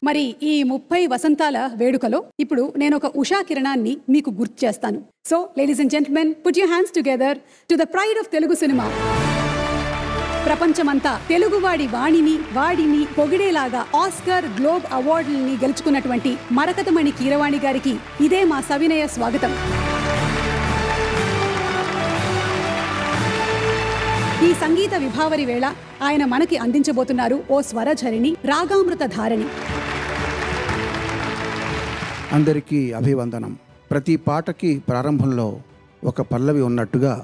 మరి ఈ 30 వసంతాల వేడుకలో ఇప్పుడు నేను ఒక ఉషా కిరణాన్ని మీకు గుర్తు చేస్తాను. So ladies and gentlemen, put your hands together to the pride of Telugu cinema. ప్రపంచమంతా తెలుగువాడి వాడిని పొగిడేలాగా ఆస్కర్, గ్లోబ్ అవార్డుల్ని గెలుచుకున్నటువంటి మరకతమణి కీరవాణి గారికి ఇదే మా సవినయ స్వాగతం. ఈ సంగీత విభావరి వేళ ఆయన మనకి అందించబోతున్నారు ఓ స్వరఝరిణి, రాగామృత ధారణి. అందరికీ అభివందనం. ప్రతి పాటకి ప్రారంభంలో ఒక పల్లవి ఉన్నట్టుగా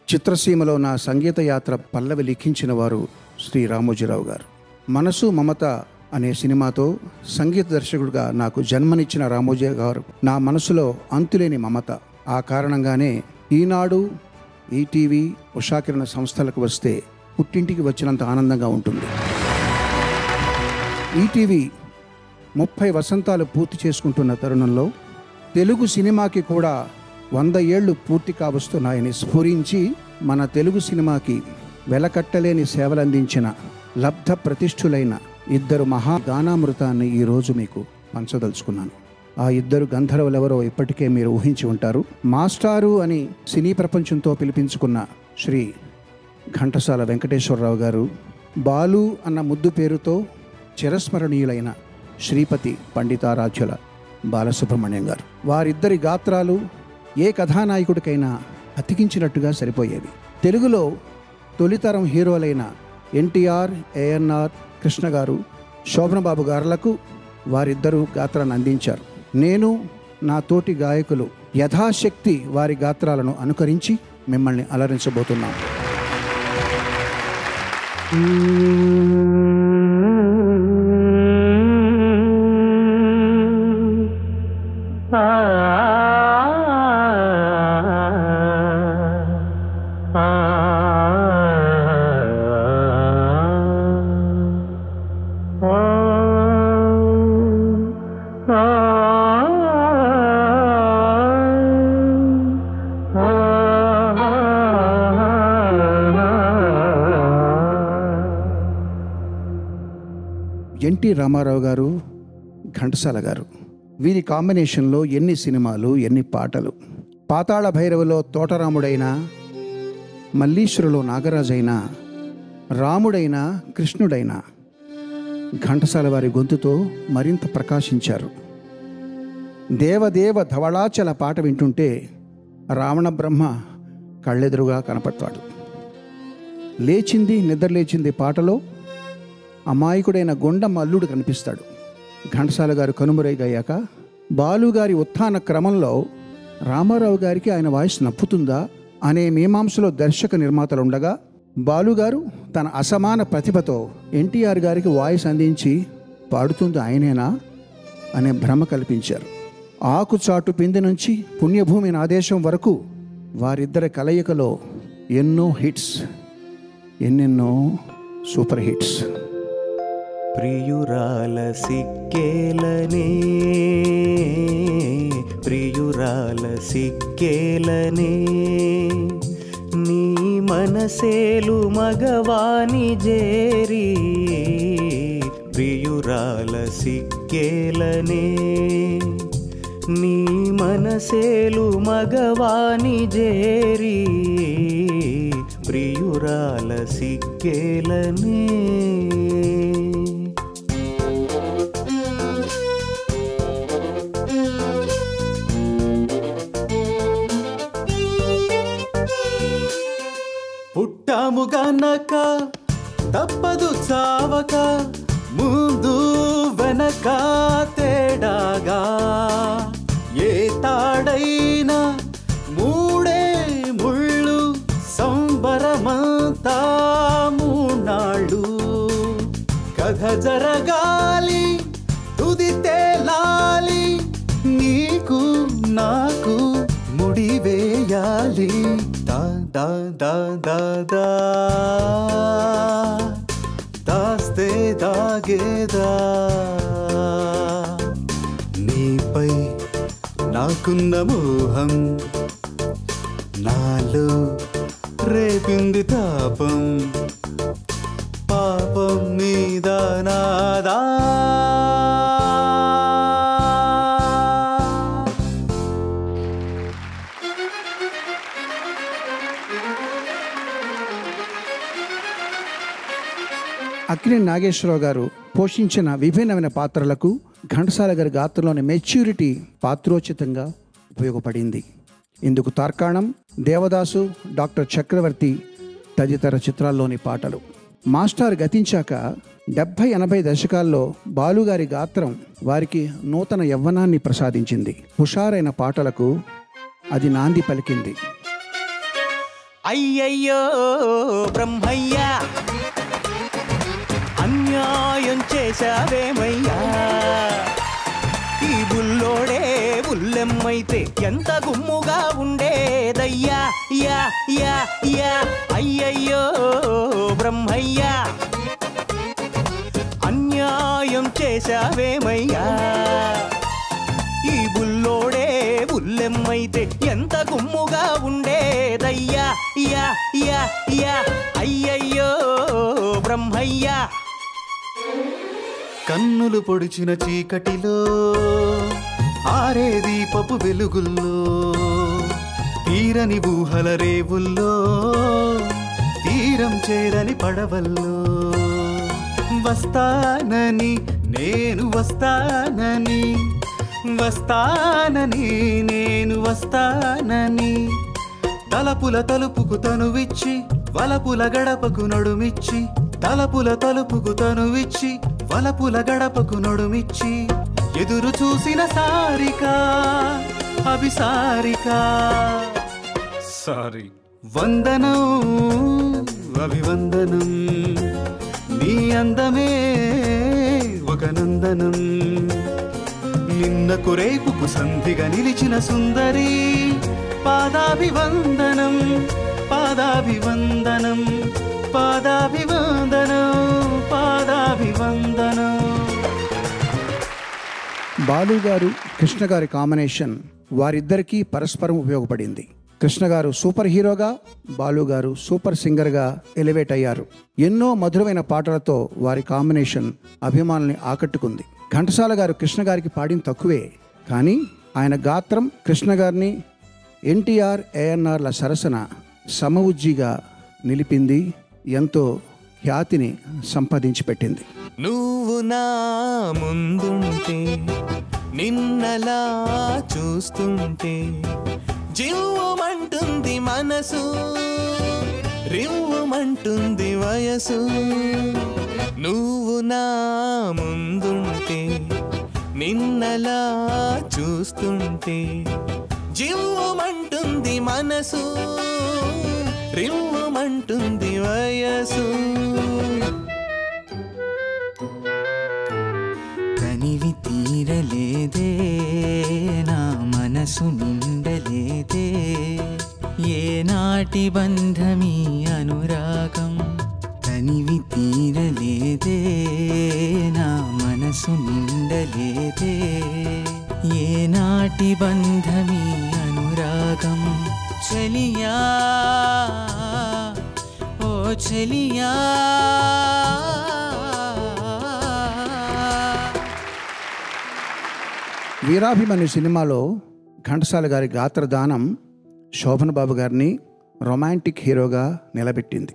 చిత్రసీమలో నా సంగీత యాత్ర పల్లవి లిఖించిన వారు శ్రీ రామోజీరావు గారు. మనసు మమత అనే సినిమాతో సంగీత దర్శకుడిగా నాకు జన్మనిచ్చిన రామోజీ గారు నా మనసులో అంతులేని మమత. ఆ కారణంగానే ఈనాడు, ఈటీవీ, ఉషాకిరణ సంస్థలకు వస్తే పుట్టింటికి వచ్చినంత ఆనందంగా ఉంటుంది. ఈటీవీ 30 వసంతాలు పూర్తి చేసుకుంటున్న తరుణంలో తెలుగు సినిమాకి కూడా 100 ఏళ్లు పూర్తి కావస్తున్నాయని స్ఫురించి మన తెలుగు సినిమాకి వెలకట్టలేని సేవలందించిన లబ్ధ ప్రతిష్ఠులైన 2 మహాగానామృతాన్ని ఈరోజు మీకు పంచదలుచుకున్నాను. ఆ 2 గంధర్వులెవరో ఇప్పటికే మీరు ఊహించి ఉంటారు. మాస్టారు అని సినీ ప్రపంచంతో పిలిపించుకున్న శ్రీ ఘంటసాల వెంకటేశ్వరరావు గారు, బాలు అన్న ముద్దు పేరుతో చిరస్మరణీయులైన శ్రీపతి పండితారాధ్యుల బాలసుబ్రహ్మణ్యం గారు. వారిద్దరి గాత్రాలు ఏ కథానాయకుడికైనా అతికించినట్టుగా సరిపోయేవి. తెలుగులో తొలితరం హీరోలైన ఎన్టీఆర్, ఏఎన్ఆర్, కృష్ణ గారు, శోభనబాబు గారులకు వారిద్దరూ గాత్రాన్ని అందించారు. నేను, నా తోటి గాయకులు యథాశక్తి వారి గాత్రాలను అనుకరించి మిమ్మల్ని అలరించబోతున్నాం. ఎన్టీ రామారావు గారు, ఘంటసాల గారు, వీరి కాంబినేషన్లో ఎన్ని సినిమాలు, ఎన్ని పాటలు. పాతాళ భైరవలో తోటరాముడైనా, మల్లీశ్వరులో నాగరాజైనా, రాముడైనా, కృష్ణుడైనా ఘంటసాల వారి గొంతుతో మరింత ప్రకాశించారు. దేవదేవ ధవళాచల పాట వింటుంటే రావణ బ్రహ్మ కళ్ళెదురుగా కనపడతాడు. లేచింది నిద్రలేచింది పాటలో అమాయకుడైన గొండమ్మ అల్లుడు కనిపిస్తాడు. ఘంటసాల గారు కనుమరుగయ్యాక బాలుగారి ఉత్థాన క్రమంలో రామారావు గారికి ఆయన వాయిస్ నప్పుతుందా అనే మీమాంసలో దర్శక నిర్మాతలు ఉండగా, బాలుగారు తన అసమాన ప్రతిభతో ఎన్టీఆర్ గారికి వాయిస్ అందించి పాడుతుంది ఆయనేనా అనే భ్రమ కల్పించారు. ఆకుచాటు పిండి నుంచి పుణ్యభూమి నాదేశం వరకు వారిద్దరి కలయికలో ఎన్నో హిట్స్, ఎన్నెన్నో సూపర్ హిట్స్. ప్రియురాల సిక్కేలనే, ప్రియురాల సిక్కేలనే, నీ మనసేలు మగవాని జేరి, ప్రియురాల సిక్కేలనే, నీ మనసేలు మగవాని జేరి, ప్రియురాల సిక్కేలనే. పుట్టాము గనక తప్పదు చావక, ముందు వెనక తేడాగా, ఏ తాడైనా మూడే ముళ్ళు, సంబరమంతా మూనాళ్ళు, కథ జరగాలి తుది తేలాలి, నీకు నాకు ముడివేయాలి. దా దా దా దా దా దాస్తే దాగేదా, నీపై నాకున్న మోహం నాలో రేపింది తాపం, పాపం మీద నాదా అక్కినేని నాగేశ్వరరావు గారు పోషించిన విభిన్నమైన పాత్రలకు ఘంటసాల గారి గాత్రంలోని మెచ్యూరిటీ పాత్రోచితంగా ఉపయోగపడింది. ఇందుకు తార్కాణం దేవదాసు, డాక్టర్ చక్రవర్తి తదితర చిత్రాల్లోని పాటలు. మాస్టర్ గతించాక 70-80 దశకాల్లో బాలుగారి గాత్రం వారికి నూతన యవ్వనాన్ని ప్రసాదించింది. హుషారైన పాటలకు అది నాంది పలికింది. అయ్యయ్యో బ్రహ్మయ్యా, అన్యాయం చేశావేమయ్యా, ఈ బుల్లోడే బుల్లెమ్మైతే ఎంత గుమ్ముగా ఉండేదయ్యా. యా యా యా అయ్యయ్యో బ్రహ్మయ్యా, అన్యాయం చేశావేమయ్యా, ఈ బుల్లోడే బుల్లెమ్మైతే ఎంత గుమ్ముగా ఉండేదయ్యా. యా యా యా అయ్యయ్యో బ్రహ్మయ్యా. కన్నులు పొడిచిన చీకటిలో ఆరే దీపపు వెలుగుల్లో, తీరని ఊహల రేవుల్లో, తీరం చేరని పడవల్లో, వస్తానని నేను వస్తానని, వస్తానని నేను వస్తానని, తలపుల తలుపుకు తనువిచ్చి వలపుల గడపకు నడుమిచ్చి, తలపుల తలుపుకు తనువిచ్చి వలపుల గడపకు నడుమిచ్చి, ఎదురు చూసిన సారిక అభిసారిక సారీ వందనం అభివందనం, నీ అందమే ఒక నందనం, నిన్నకు రేపుకు సంధిగా నిలిచిన సుందరి, పాదాభివందనం పాదాభివందనం పాదాభివందనం పాదాభివందనం. బాలుగారు కృష్ణ గారి కాంబినేషన్ వారిద్దరికీ పరస్పరం ఉపయోగపడింది. కృష్ణ గారు సూపర్ హీరోగా, బాలుగారు సూపర్ సింగర్గా ఎలివేట్ అయ్యారు. ఎన్నో మధురమైన పాటలతో వారి కాంబినేషన్ అభిమానుల్ని ఆకట్టుకుంది. ఘంటసాల గారు కృష్ణ గారికి పాడింది తక్కువే, కానీ ఆయన గాత్రం కృష్ణ గారిని ఎన్టీఆర్ ఏఎన్ఆర్ల సరసన సమవుజ్జిగా నిలిపింది, ఎంతో ఖ్యాతిని సంపాదించి పెట్టింది. నువ్వు నా ముందుంటే, నిన్నలా చూస్తుంటే, జివ్వుమంటుంది మనసు, రివ్వుమంటుంది వయసు. నువ్వు నా ముందుంటే, నిన్నలా చూస్తుంటే, జివ్వుమంటుంది మనసు, రివ్వుమంటుంది వయసు. కనివి తీరలేదే నా మనసు నిండలేదే, ఏనాటి బంధమీ అనురాగం. కనివి తీరలేదే నా మనసు నిండలేదే, ఏనాటి బంధమీ అనురాగం. చలియా ఓ చలియా, వీరాభిమన్యు సినిమాలో ఘంటసాల గారి గాత్రదానం శోభన్ బాబు గారిని రొమాంటిక్ హీరోగా నిలబెట్టింది.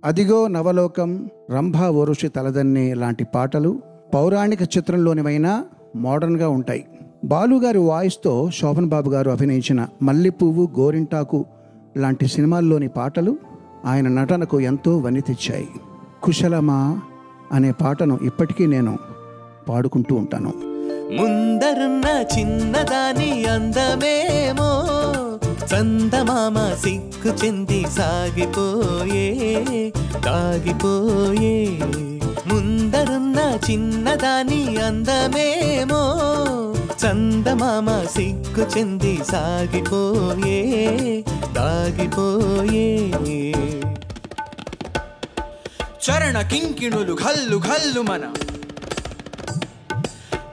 అదిగో నవలోకం, రంభా ఓరుషి తలదన్ని లాంటి పాటలు పౌరాణిక చిత్రంలోనివైనా మోడర్న్గా ఉంటాయి. బాలుగారి వాయిస్తో శోభన్ బాబు గారు అభినయించిన మల్లెపువ్వు, గోరింటాకు లాంటి సినిమాల్లోని పాటలు ఆయన నటనకు ఎంతో వని తెచ్చాయి. కుశలమా అనే పాటను ఇప్పటికీ నేను పాడుకుంటూ ఉంటాను. ముందరున్న చిన్నదాని అందమేమో చందమామ సిగ్గు చెంది సాగిపోయే తాగిపోయే. ముందరున్న చిన్నదాని అందమేమో చందమామ సిగ్గు చెంది సాగిపోయే తాగిపోయే. చరణ కింకిణులు ఘల్లు ఘల్లు మన,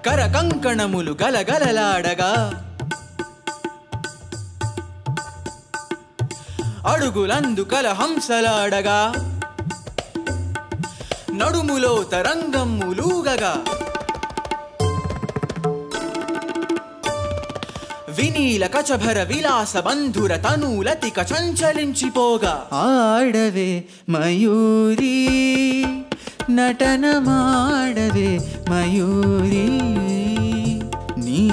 కర కంకణములు గలగలలాడగా, అడుగులందు కల హంసలాడగా, నడుములో తరంగములూగగా, వినీల కచభర విలాస బంధుర నటన మాడవే మయూరి నీ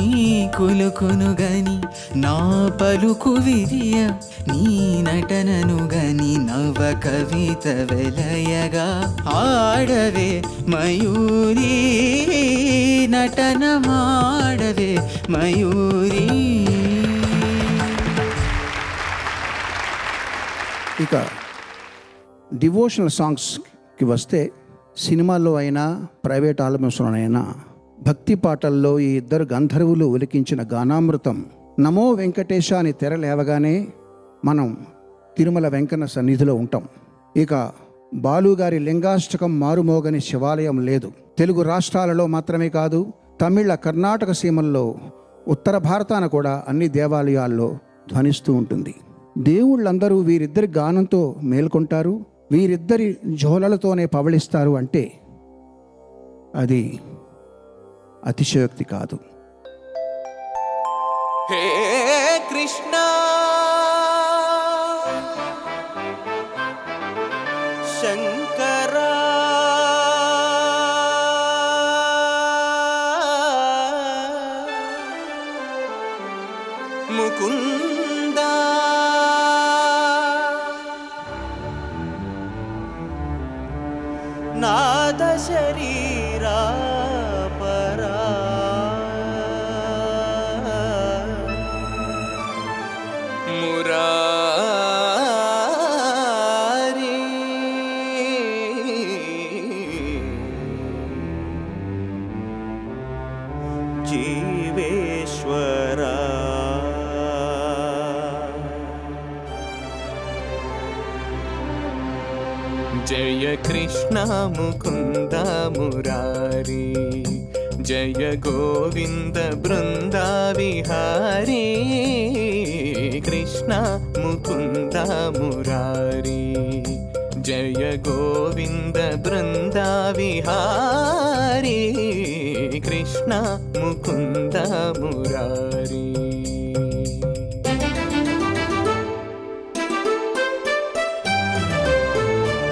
కులుకును గని నా పలుకు విరియ నీ నటనను గని నవ కవిత వెలయగా ఆడవే మయూరి నటన మాడవే మయూరి. ఇక డివోషనల్ సాంగ్స్కి వస్తే సినిమాల్లో అయినా ప్రైవేట్ ఆల్బమ్స్లోనైనా భక్తి పాటల్లో ఈ ఇద్దరు గంధర్వులు ఒలికించిన గానామృతం నమో వెంకటేశ అని తెర లేవగానే మనం తిరుమల వెంకన్న సన్నిధిలో ఉంటాం. ఇక బాలుగారి లింగాష్టకం మారుమోగని శివాలయం లేదు. తెలుగు రాష్ట్రాలలో మాత్రమే కాదు, తమిళ కర్ణాటక సీమల్లో ఉత్తర భారతాన కూడా అన్ని దేవాలయాల్లో ధ్వనిస్తూ ఉంటుంది. దేవుళ్ళందరూ వీరిద్దరి గానంతో మేల్కొంటారు, వీరిద్దరి జోలలతోనే పవళిస్తారు అంటే అది అతిశయోక్తి కాదు. హే కృష్ణ శంకర ముకుంద నాద శరీరా పరా మురారి జీవేశ్వరా జయ కృష్ణ ముకుంద మురారి జయ గోవింద బృంద విహారీ కృష్ణ ముకుంద మురారి జయ గోవింద బృంద విహారీ కృష్ణ ముకుంద మురారి.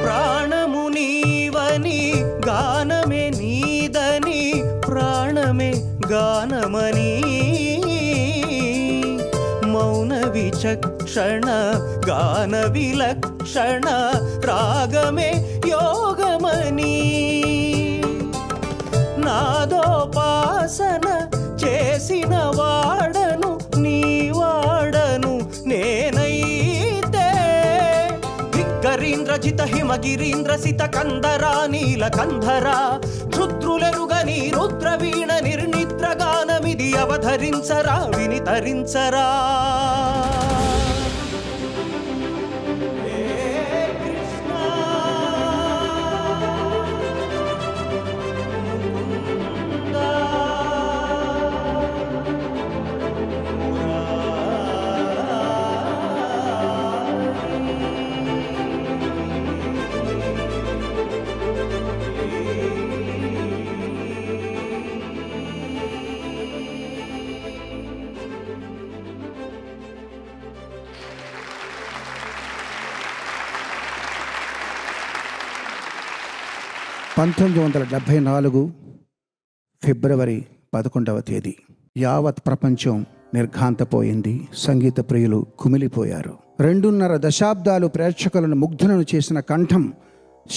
ప్రాణము నీవని గానమే నీదని ప్రాణమే గానమని మౌన విచక్షణ గాన విలక్షణ రాగమే యోగమని నాదోపాసన చేసిన వాడను నీ వాడను నేనైతే దిగ్గరీంద్రజిత హిమగిరీంద్ర సిత కందరా నీల కంధరా రుద్రులెరుగని రుద్రవీణ నిర్నిద్రగానమిది అవధరించరా వినితరించరా. ఫిబ్రవరి 11వ తేదీ యావత్ ప్రపంచం నిర్ఘాంతపోయింది. సంగీత ప్రియులు కుమిలిపోయారు. 2.5 దశాబ్దాలు ప్రేక్షకులను ముగ్ధులను చేసిన కంఠం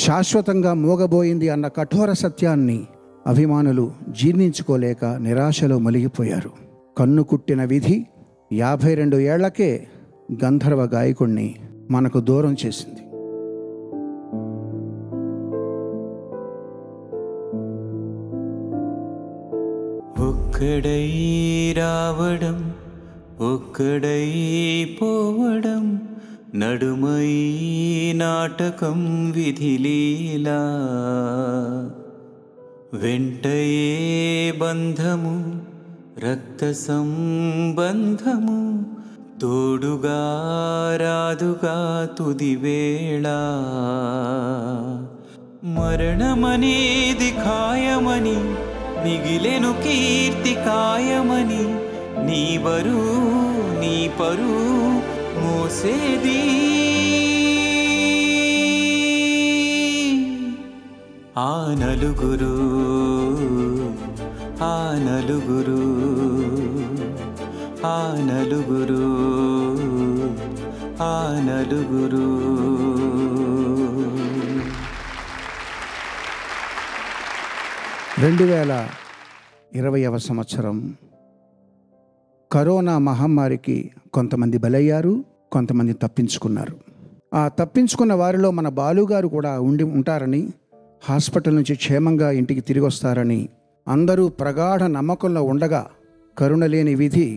శాశ్వతంగా మోగబోయింది అన్న కఠోర సత్యాన్ని అభిమానులు జీర్ణించుకోలేక నిరాశలో మలిగిపోయారు. కన్ను కుట్టిన విధి 52 ఏళ్లకే గంధర్వ గాయకుణ్ణి మనకు దూరం చేసింది. ఒక్కడై రావడం ఒక్కడై పోవడం నడుమై నాటకం విధిలీలా వెంటయే బంధము రక్త సంబంధము తోడుగా రాదుగా తుదివేళ మరణమనేది ఖాయమని మిగిలెను కీర్తి కాయమని నీ బరు నీ పరు మోసేది ఆ నలుగురు ఆ నలుగురు ఆ నలుగురు ఆ నలుగురు 2020వ సంవత్సరం కరోనా మహమ్మారికి కొంతమంది బలయ్యారు, కొంతమంది తప్పించుకున్నారు. ఆ తప్పించుకున్న వారిలో మన బాలుగారు కూడా ఉంటారని, హాస్పిటల్ నుంచి క్షేమంగా ఇంటికి తిరిగి వస్తారని అందరూ ప్రగాఢ నమ్మకంలో ఉండగా కరుణలేని విధి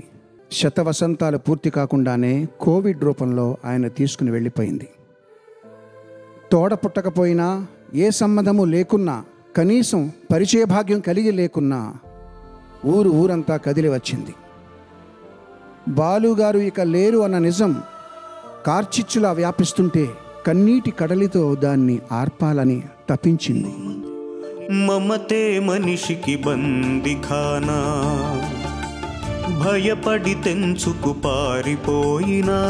శతవసంతాలు పూర్తి కాకుండానే కోవిడ్ రూపంలో ఆయన తీసుకుని వెళ్ళిపోయింది. తోడ పుట్టకపోయినా, ఏ సంబంధము లేకున్నా, కనీసం పరిచయ భాగ్యం కలిగి లేకున్నా ఊరంతా కదిలి వచ్చింది. బాలుగారు ఇక లేరు అన్న నిజం కార్చిచ్చులా వ్యాపిస్తుంటే కన్నీటి కడలితో దాన్ని ఆర్పాలని తప్పించింది. మమతే మనిషికి బందిఖానా, భయపడి తెంచుకు పారిపోయినా,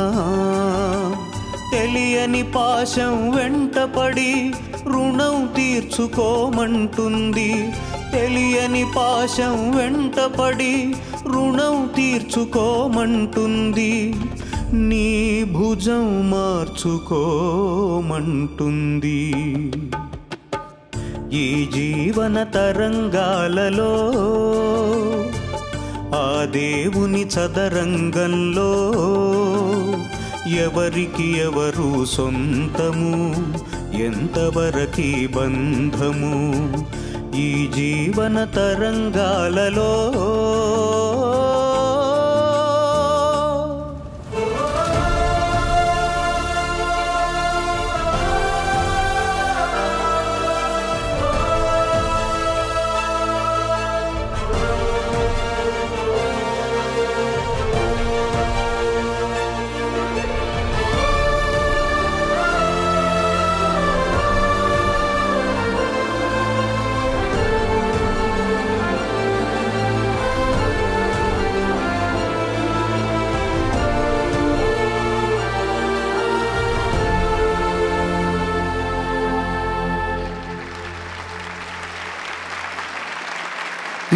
తెలియని పాశం వెంటపడి రుణం తీర్చుకోమంటుంది. తెలియని పాశం వెంటపడి రుణం తీర్చుకోమంటుంది. నీ భుజం మార్చుకోమంటుంది. ఈ జీవన తరంగాలలో ఆ దేవుని చదరంగంలో ఎవరికి ఎవరు సొంతము, ఎంతవరకి బంధము. ఈ జీవన తరంగాలలో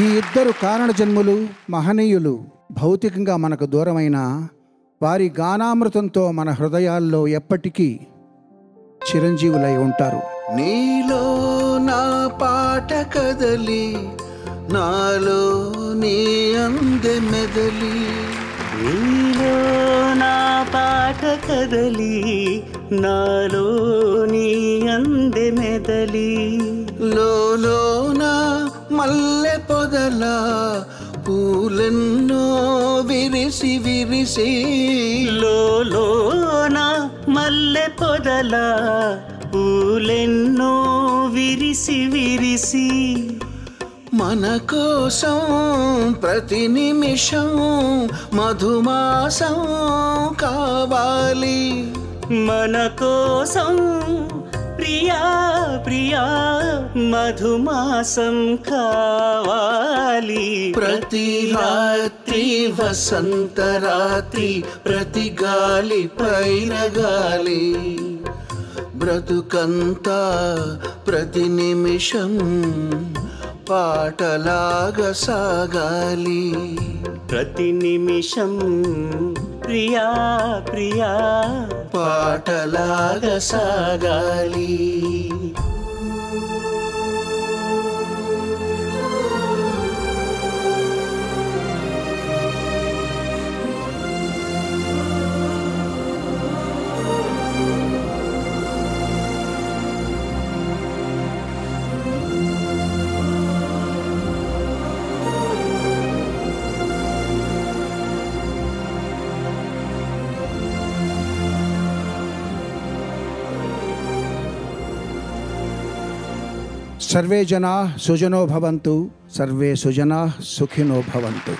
ఈ ఇద్దరు కారణ జన్ములు మహనీయులు భౌతికంగా మనకు దూరమైన వారి గానామృతంతో మన హృదయాల్లో ఎప్పటికీ చిరంజీవులై ఉంటారు. నీలో నా పాట కదలి, నాలో నీ అందె మెదలి. నీలో నా పాట కదలి, నాలో నీ అందె మెదలి. లోలోన మల్లె పొదల పూలెన్నో విరిసి విరిసి. లోలోన మల్లె పొదల పూలెన్నో విరిసి విరిసి. మన కోసం ప్రతి నిమిషం మధుమాసం కావాలి. మన కోసం ప్రియా ప్రియా మధుమాసం కావాలి. ప్రతి రాత్రి వసంత రాత్రి, ప్రతి గాలి పైన గాలి. బ్రతుకంతా ప్రతి నిమిషం పాటలాగా సాగాలి. ప్రతి నిమిషం ప్రియా ప్రియా పాటలాగా సాగాలి. సర్వే జనా సుజనో భవంతు, సర్వే సుజనా సుఖినో భవంతు.